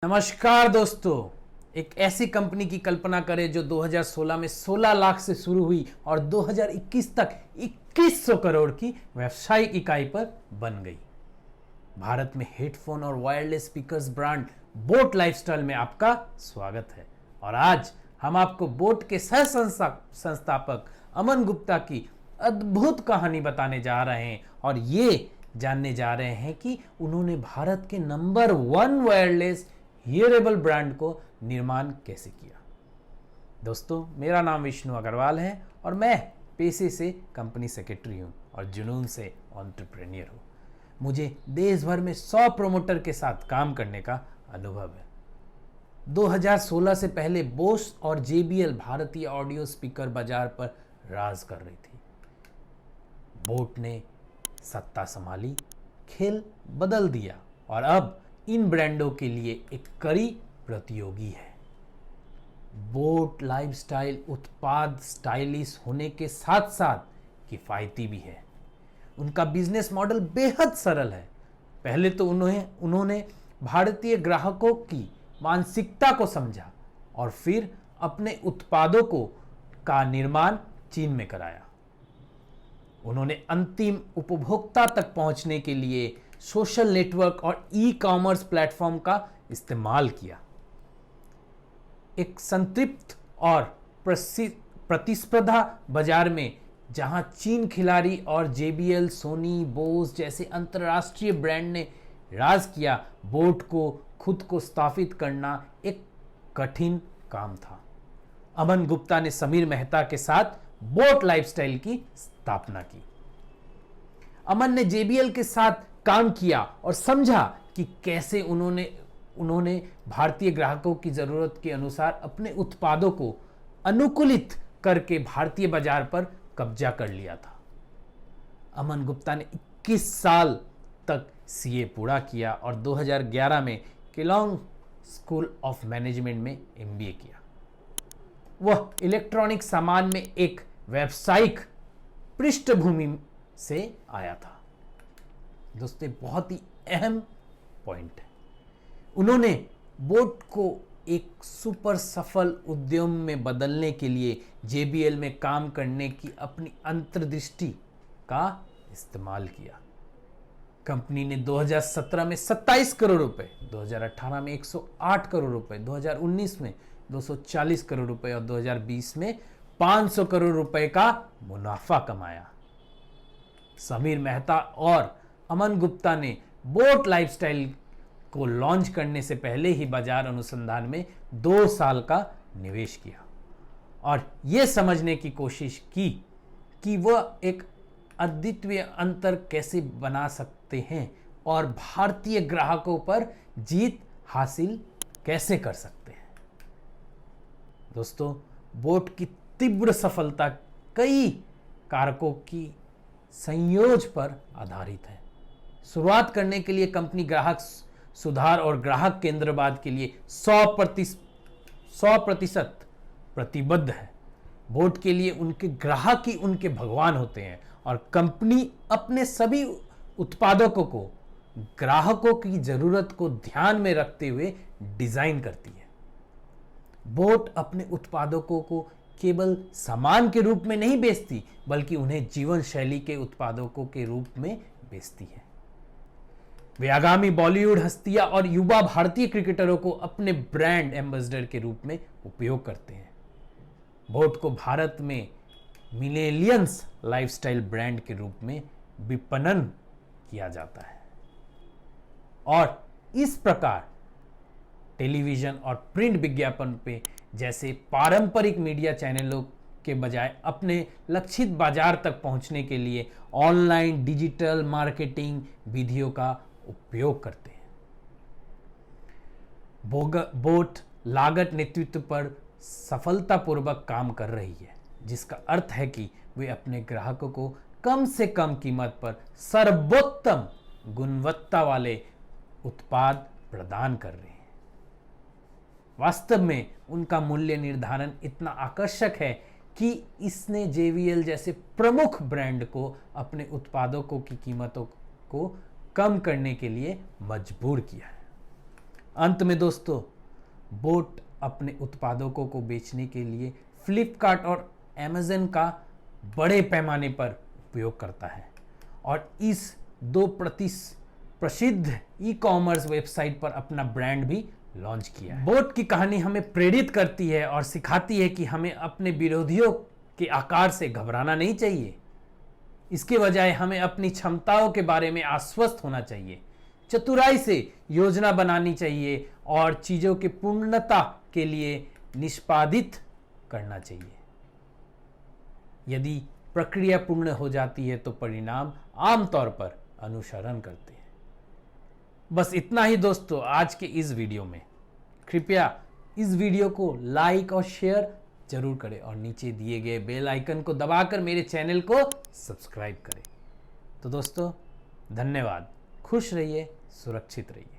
नमस्कार दोस्तों। एक ऐसी कंपनी की कल्पना करें जो 2016 में 16 लाख से शुरू हुई और 2021 तक 2100 करोड़ की व्यावसायिक इकाई पर बन गई। भारत में हेडफोन और wireless speakers brand boat lifestyle में आपका स्वागत है। और आज हम आपको बोट के सह संस्थापक अमन गुप्ता की अद्भुत कहानी बताने जा रहे हैं और ये जानने जा रहे हैं कि उन्होंने भारत के नंबर 1 वायरलेस हियरेबल ब्रांड को निर्माण कैसे किया। दोस्तों, मेरा नाम विष्णु अग्रवाल है और मैं पेशे से कंपनी सेक्रेटरी हूं और जुनून से एंटरप्रेन्योर हूं। मुझे देश भर में 100 प्रोमोटर के साथ काम करने का अनुभव है। 2016 से पहले बोस और JBL भारतीय ऑडियो स्पीकर बाजार पर राज कर रही थी। बोट ने सत्ता संभाली, खेल बदल दिया और अब इन ब्रांडों के लिए एक कड़ी प्रतियोगी है। बोट लाइफस्टाइल उत्पाद स्टाइलिश होने के साथ साथ किफायती भी है। उनका बिजनेस मॉडल बेहद सरल है। पहले तो उन्होंने भारतीय ग्राहकों की मानसिकता को समझा और फिर अपने उत्पादों का निर्माण चीन में कराया। उन्होंने अंतिम उपभोक्ता तक पहुंचने के लिए सोशल नेटवर्क और ई-कॉमर्स प्लेटफॉर्म का इस्तेमाल किया। एक संतृप्त और प्रतिस्पर्धा बाजार में जहां चीन खिलाड़ी और JBL, सोनी, बोस जैसे अंतर्राष्ट्रीय ब्रांड ने राज किया, बोट को खुद को स्थापित करना एक कठिन काम था। अमन गुप्ता ने समीर मेहता के साथ बोट लाइफस्टाइल की स्थापना की। अमन ने JBL के साथ काम किया और समझा कि कैसे उन्होंने भारतीय ग्राहकों की जरूरत के अनुसार अपने उत्पादों को अनुकूलित करके भारतीय बाजार पर कब्जा कर लिया था। अमन गुप्ता ने 21 साल तक CA पूरा किया और 2011 में केलॉन्ग स्कूल ऑफ मैनेजमेंट में MBA किया। वह इलेक्ट्रॉनिक सामान में एक व्यावसायिक पृष्ठभूमि से आया था। दोस्तों, बहुत ही अहम पॉइंट है। उन्होंने बोट को एक सुपर सफल उद्यम में बदलने के लिए JBL में काम करने की अपनी अंतर्दृष्टि का इस्तेमाल किया। कंपनी ने 2017 में 27 करोड़ रुपए, 2018 में 108 करोड़ रुपए, 2019 में 240 करोड़ रुपए और 2020 में 500 करोड़ रुपए का मुनाफा कमाया। समीर मेहता और अमन गुप्ता ने बोट लाइफस्टाइल को लॉन्च करने से पहले ही बाजार अनुसंधान में 2 साल का निवेश किया और यह समझने की कोशिश की कि वह एक अद्वितीय अंतर कैसे बना सकते हैं और भारतीय ग्राहकों पर जीत हासिल कैसे कर सकते हैं। दोस्तों, बोट की तीव्र सफलता कई कारकों की संयोज पर आधारित है। शुरुआत करने के लिए कंपनी ग्राहक सुधार और ग्राहक केंद्रवाद के लिए 100% प्रतिबद्ध है। बोट के लिए उनके ग्राहक ही उनके भगवान होते हैं और कंपनी अपने सभी उत्पादों को ग्राहकों की जरूरत को ध्यान में रखते हुए डिजाइन करती है। बोट अपने उत्पादों को केवल सामान के रूप में नहीं बेचती, बल्कि उन्हें जीवन शैली के उत्पादों के रूप में बेचती है। वे आगामी बॉलीवुड हस्तियां और युवा भारतीय क्रिकेटरों को अपने ब्रांड एम्बेसडर के रूप में उपयोग करते हैं। बोट को भारत में मिलेनियल्स लाइफस्टाइल ब्रांड के रूप में विपणन किया जाता है और इस प्रकार टेलीविजन और प्रिंट विज्ञापन पे जैसे पारंपरिक मीडिया चैनलों के बजाय अपने लक्षित बाजार तक पहुंचने के लिए ऑनलाइन डिजिटल मार्केटिंग विधियों का उपयोग करते हैं। बोट लागत नेतृत्व पर सफलतापूर्वक काम कर रही है, जिसका अर्थ है कि वे अपने ग्राहकों को कम से कम कीमत पर सर्वोत्तम गुणवत्ता वाले उत्पाद प्रदान कर रहे हैं। वास्तव में उनका मूल्य निर्धारण इतना आकर्षक है कि इसने JBL जैसे प्रमुख ब्रांड को अपने उत्पादों की कीमतों को कम करने के लिए मजबूर किया है। अंत में दोस्तों, बोट अपने उत्पादों को बेचने के लिए फ्लिपकार्ट और अमेज़न का बड़े पैमाने पर उपयोग करता है और इस दो प्रसिद्ध ई कॉमर्स वेबसाइट पर अपना ब्रांड भी लॉन्च किया है। बोट की कहानी हमें प्रेरित करती है और सिखाती है कि हमें अपने विरोधियों के आकार से घबराना नहीं चाहिए। इसके बजाय हमें अपनी क्षमताओं के बारे में आश्वस्त होना चाहिए, चतुराई से योजना बनानी चाहिए और चीज़ों की पूर्णता के लिए निष्पादित करना चाहिए। यदि प्रक्रिया पूर्ण हो जाती है तो परिणाम आमतौर पर अनुसरण करते हैं। बस इतना ही दोस्तों आज के इस वीडियो में। कृपया इस वीडियो को लाइक और शेयर जरूर करें और नीचे दिए गए बेल आइकन को दबाकर मेरे चैनल को सब्सक्राइब करें। तो दोस्तों धन्यवाद, खुश रहिए, सुरक्षित रहिए।